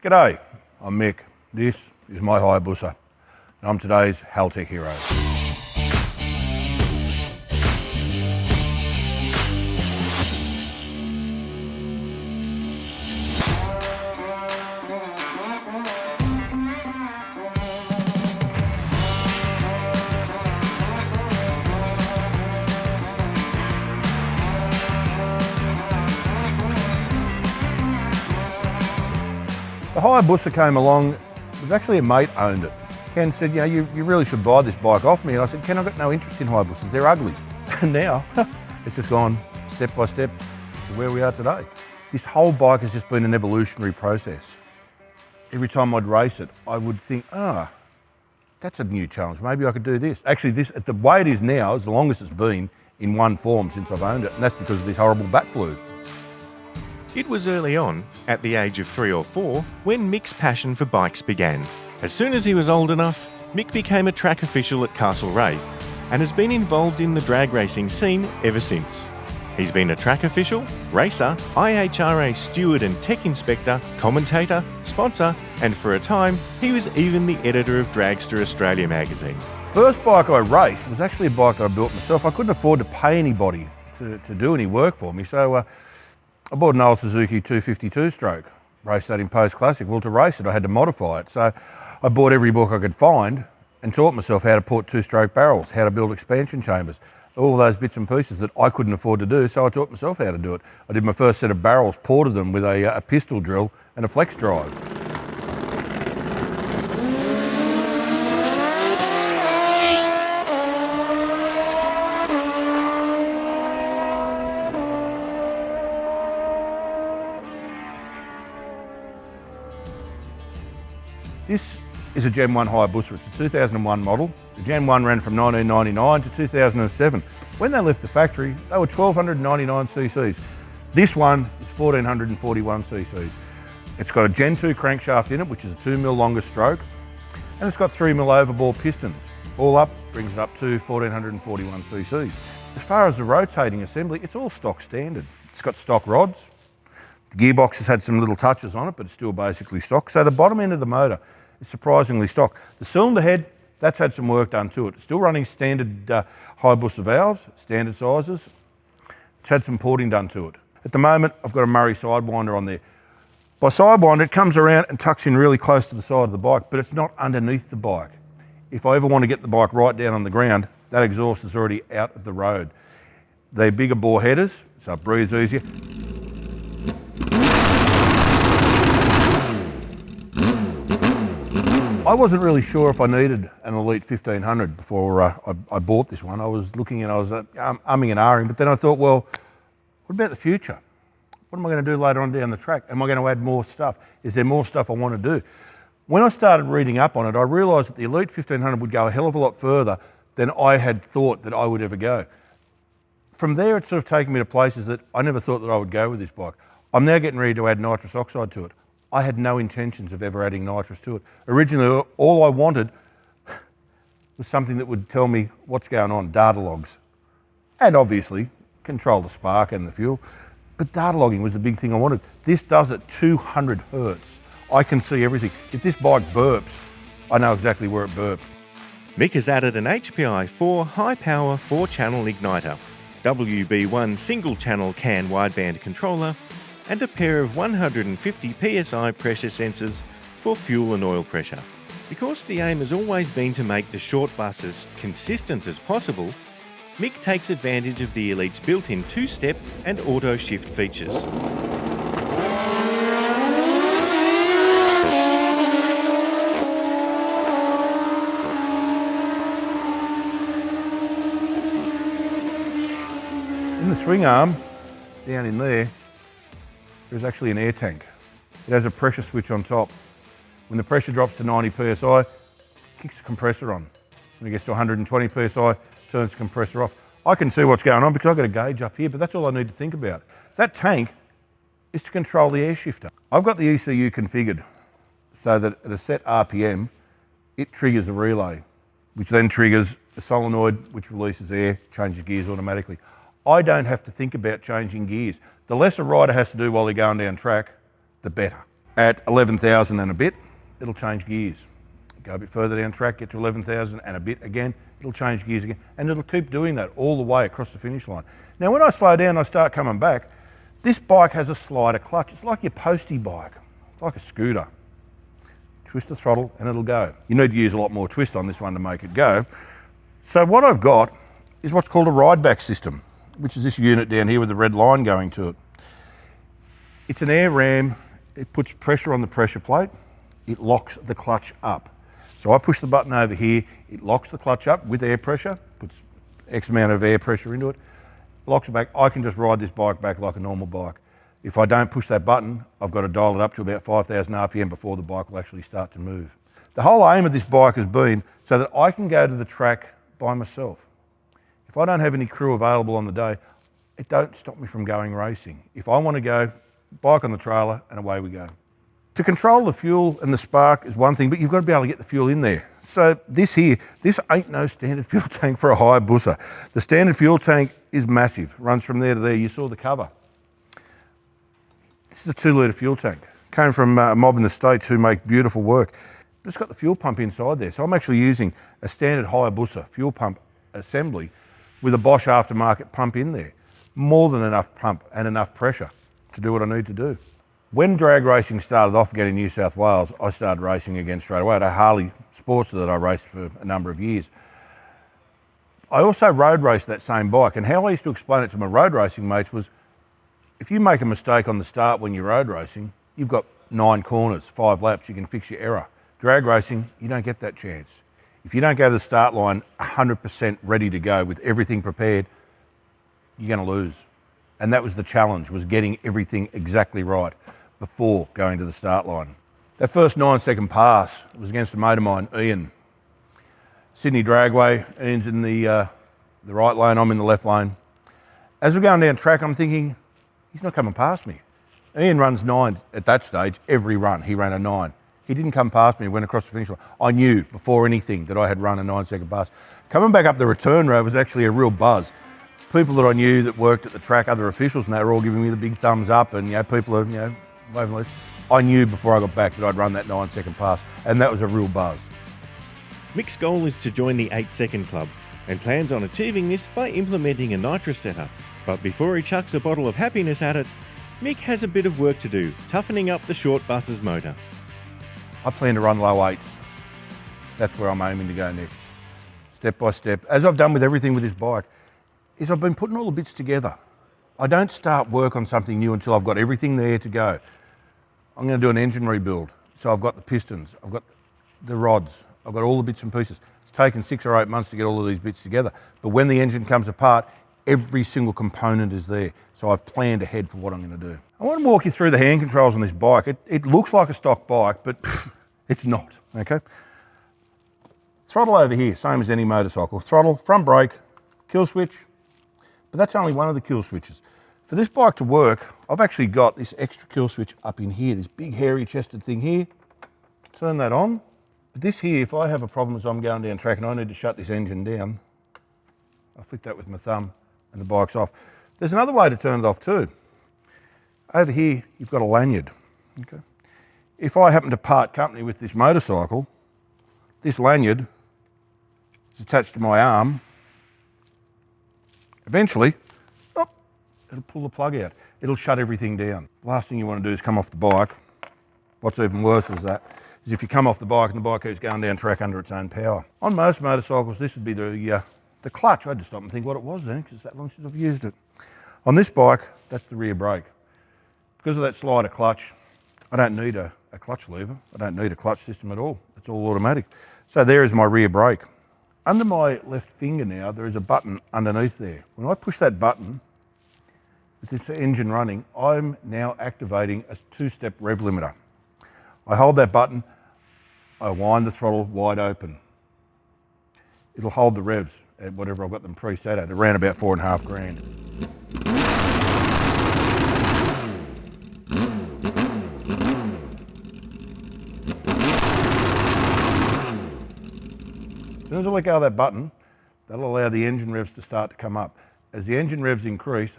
G'day, I'm Mick. This is my Hayabusa, and I'm today's Haltech hero. The Hayabusa came along, it was actually a mate owned it. Ken said, you really should buy this bike off me. And I said, Ken, I've got no interest in Hayabusas, they're ugly. And now, it's just gone step by step to where we are today. This whole bike has just been an evolutionary process. Every time I'd race it, I would think, that's a new challenge, maybe I could do this. Actually, the way it is now is the longest it's been in one form since I've owned it, and that's because of this horrible bat flu. It was early on, at the age of 3 or 4, when Mick's passion for bikes began. As soon as he was old enough, Mick became a track official at Castlereagh and has been involved in the drag racing scene ever since. He's been a track official, racer, IHRA steward and tech inspector, commentator, sponsor, and for a time, he was even the editor of Dragster Australia magazine. First bike I raced was actually a bike that I built myself. I couldn't afford to pay anybody to do any work for me, so I bought an old Suzuki 252 stroke, raced that in Post Classic. Well, to race it, I had to modify it. So I bought every book I could find and taught myself how to port two-stroke barrels, how to build expansion chambers, all of those bits and pieces that I couldn't afford to do, so I taught myself how to do it. I did my first set of barrels, ported them with a pistol drill and a flex drive. This is a Gen 1 Hayabusa. It's a 2001 model. The Gen 1 ran from 1999 to 2007. When they left the factory, they were 1,299 cc's. This one is 1,441 cc's. It's got a Gen 2 crankshaft in it, which is a 2mm longer stroke, and it's got 3mm overbore pistons. All up, brings it up to 1,441 cc's. As far as the rotating assembly, it's all stock standard. It's got stock rods. The gearbox has had some little touches on it, but it's still basically stock. So the bottom end of the motor is surprisingly stock. The cylinder head, that's had some work done to it. It's still running standard Hayabusa valves, standard sizes. It's had some porting done to it. At the moment, I've got a Murray sidewinder on there. By sidewinder, it comes around and tucks in really close to the side of the bike, but it's not underneath the bike. If I ever want to get the bike right down on the ground, that exhaust is already out of the road. They're bigger bore headers, so it breathes easier. I wasn't really sure if I needed an Elite 1500 before I bought this one. I was looking and I was umming and ahhing, but then I thought, well, what about the future? What am I going to do later on down the track? Am I going to add more stuff? Is there more stuff I want to do? When I started reading up on it, I realised that the Elite 1500 would go a hell of a lot further than I had thought that I would ever go. From there, it's sort of taken me to places that I never thought that I would go with this bike. I'm now getting ready to add nitrous oxide to it. I had no intentions of ever adding nitrous to it. Originally, all I wanted was something that would tell me what's going on, data logs. And obviously, control the spark and the fuel. But data logging was the big thing I wanted. This does it 200 hertz. I can see everything. If this bike burps, I know exactly where it burped. Mick has added an HPI 4 high-power 4-channel igniter, WB1 single-channel CAN wideband controller, and a pair of 150 psi pressure sensors for fuel and oil pressure. Because the aim has always been to make the short bus as consistent as possible, Mick takes advantage of the Elite's built-in 2-step and auto shift features. In the swing arm, down in there, there's actually an air tank. It has a pressure switch on top. When the pressure drops to 90 psi, it kicks the compressor on. When it gets to 120 psi, turns the compressor off. I can see what's going on because I've got a gauge up here, but that's all I need to think about. That tank is to control the air shifter. I've got the ECU configured so that at a set RPM, it triggers a relay, which then triggers a solenoid which releases air, changes gears automatically. I don't have to think about changing gears. The less a rider has to do while they're going down track, the better. at 11,000 and a bit, it'll change gears. Go a bit further down track, get to 11,000 and a bit again, it'll change gears again, and it'll keep doing that all the way across the finish line. Now when I slow down and I start coming back, this bike has a slider clutch. It's like your postie bike, it's like a scooter. Twist the throttle and it'll go. You need to use a lot more twist on this one to make it go. So what I've got is what's called a ride back system, which is this unit down here with the red line going to it. It's an air ram. It puts pressure on the pressure plate. It locks the clutch up. So I push the button over here, it locks the clutch up with air pressure, puts X amount of air pressure into it, locks it back. I can just ride this bike back like a normal bike. If I don't push that button, I've got to dial it up to about 5,000 RPM before the bike will actually start to move. The whole aim of this bike has been so that I can go to the track by myself. If I don't have any crew available on the day, it don't stop me from going racing. If I want to go, bike on the trailer and away we go. To control the fuel and the spark is one thing, but you've got to be able to get the fuel in there. So this ain't no standard fuel tank for a Hayabusa. The standard fuel tank is massive, runs from there to there. You saw the cover. This is a 2-litre fuel tank. Came from a mob in the States who make beautiful work. But it's got the fuel pump inside there. So I'm actually using a standard Hayabusa fuel pump assembly with a Bosch aftermarket pump in there. More than enough pump and enough pressure to do what I need to do. When drag racing started off again in New South Wales, I started racing again straight away. I had a Harley Sportster that I raced for a number of years. I also road raced that same bike, and how I used to explain it to my road racing mates was, if you make a mistake on the start when you're road racing, you've got 9 corners, 5 laps, you can fix your error. Drag racing, you don't get that chance. If you don't go to the start line 100% ready to go with everything prepared, you're going to lose. And that was the challenge, was getting everything exactly right before going to the start line. That first 9-second pass was against a mate of mine, Ian. Sydney Dragway, Ian's in the right lane, I'm in the left lane. As we're going down track, I'm thinking, he's not coming past me. Ian runs 9 at that stage, every run, he ran a 9. He didn't come past me, went across the finish line. I knew before anything that I had run a 9-second pass. Coming back up the return road was actually a real buzz. People that I knew that worked at the track, other officials, and they were all giving me the big thumbs up, and people are, waving leaves. I knew before I got back that I'd run that 9-second pass, and that was a real buzz. Mick's goal is to join the 8-second club and plans on achieving this by implementing a nitrous setup. But before he chucks a bottle of happiness at it, Mick has a bit of work to do, toughening up the short bus's motor. I plan to run low 8s. That's where I'm aiming to go next. Step by step, as I've done with everything with this bike, is I've been putting all the bits together. I don't start work on something new until I've got everything there to go. I'm going to do an engine rebuild. So I've got the pistons, I've got the rods, I've got all the bits and pieces. It's taken 6 or 8 months to get all of these bits together. But when the engine comes apart, every single component is there. So I've planned ahead for what I'm going to do. I want to walk you through the hand controls on this bike. It looks like a stock bike, but it's not, okay? Throttle over here, same as any motorcycle. Throttle, front brake, kill switch, but that's only one of the kill switches. For this bike to work, I've actually got this extra kill switch up in here, this big hairy chested thing here. Turn that on. But this here, if I have a problem as I'm going down track and I need to shut this engine down, I flick that with my thumb and the bike's off. There's another way to turn it off too. Over here, you've got a lanyard. Okay. If I happen to part company with this motorcycle, this lanyard is attached to my arm. Eventually, it'll pull the plug out. It'll shut everything down. Last thing you want to do is come off the bike. What's even worse is if you come off the bike and the bike keeps going down track under its own power. On most motorcycles, this would be the clutch. I had to stop and think what it was then, because it's that long since I've used it. On this bike, that's the rear brake. Because of that slider clutch, I don't need a clutch lever. I don't need a clutch system at all. It's all automatic. So there is my rear brake. Under my left finger now, there is a button underneath there. When I push that button, with this engine running, I'm now activating a 2-step rev limiter. I hold that button, I wind the throttle wide open. It'll hold the revs at whatever I've got them preset at, around about 4.5 grand. As soon as I let go of that button, that'll allow the engine revs to start to come up. As the engine revs increase,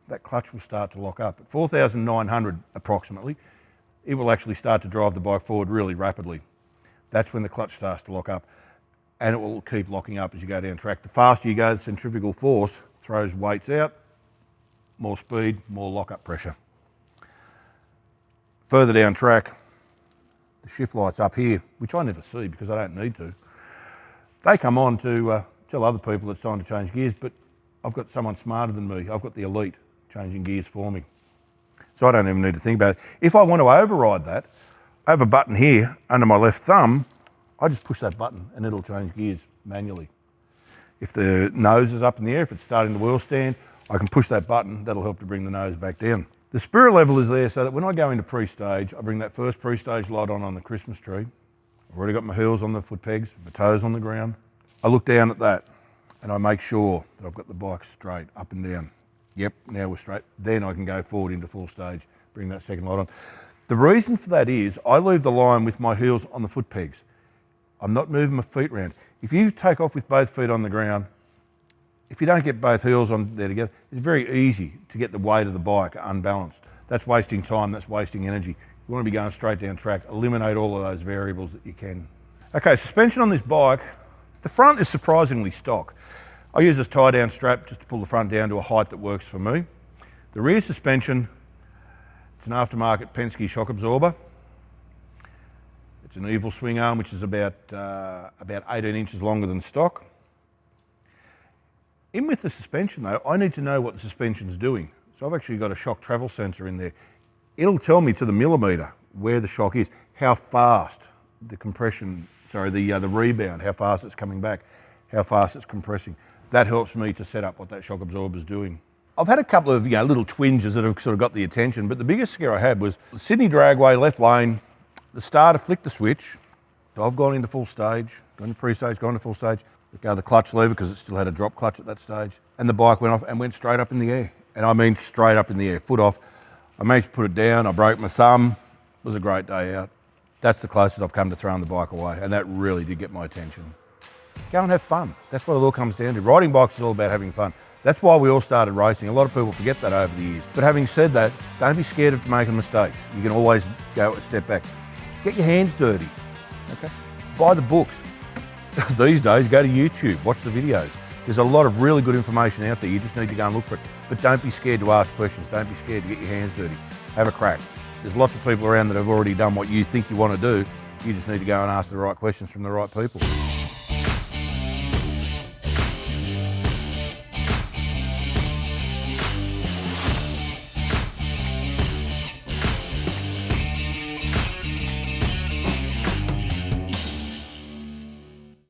that clutch will start to lock up. At 4,900 approximately, it will actually start to drive the bike forward really rapidly. That's when the clutch starts to lock up, and it will keep locking up as you go down track. The faster you go, the centrifugal force throws weights out, more speed, more lock-up pressure. Further down track, the shift lights up here, which I never see because I don't need to. They come on to tell other people it's time to change gears, but I've got someone smarter than me. I've got the elite changing gears for me. So I don't even need to think about it. If I want to override that, I have a button here under my left thumb. I just push that button and it'll change gears manually. If the nose is up in the air, if it's starting the wheel stand, I can push that button. That'll help to bring the nose back down. The spirit level is there so that when I go into pre-stage, I bring that first pre-stage light on the Christmas tree. I've already got my heels on the foot pegs, my toes on the ground. I look down at that and I make sure that I've got the bike straight, up and down. Yep, now we're straight. Then I can go forward into full stage, bring that second light on. The reason for that is I leave the line with my heels on the foot pegs. I'm not moving my feet around. If you take off with both feet on the ground, if you don't get both heels on there together, it's very easy to get the weight of the bike unbalanced. That's wasting time, that's wasting energy. You want to be going straight down track, eliminate all of those variables that you can. Okay, suspension on this bike, the front is surprisingly stock. I use this tie-down strap just to pull the front down to a height that works for me. The rear suspension, it's an aftermarket Penske shock absorber. It's an evil swing arm, which is about 18 inches longer than stock. In with the suspension though, I need to know what the suspension's doing. So I've actually got a shock travel sensor in there. It'll tell me to the millimetre where the shock is, how fast the rebound, how fast it's coming back, how fast it's compressing. That helps me to set up what that shock absorber is doing. I've had a couple of little twinges that have sort of got the attention, but the biggest scare I had was Sydney Dragway, left lane, the starter flicked the switch. So I've gone into full stage, gone to pre-stage, gone to full stage, let go of the clutch lever because it still had a drop clutch at that stage, and the bike went off and went straight up in the air. And I mean straight up in the air, foot off. I managed to put it down, I broke my thumb. It was a great day out. That's the closest I've come to throwing the bike away, and that really did get my attention. Go and have fun. That's what it all comes down to. Riding bikes is all about having fun. That's why we all started racing. A lot of people forget that over the years. But having said that, don't be scared of making mistakes. You can always go a step back. Get your hands dirty, okay? Buy the books. These days, go to YouTube, watch the videos. There's a lot of really good information out there. You just need to go and look for it. But don't be scared to ask questions. Don't be scared to get your hands dirty. Have a crack. There's lots of people around that have already done what you think you want to do. You just need to go and ask the right questions from the right people.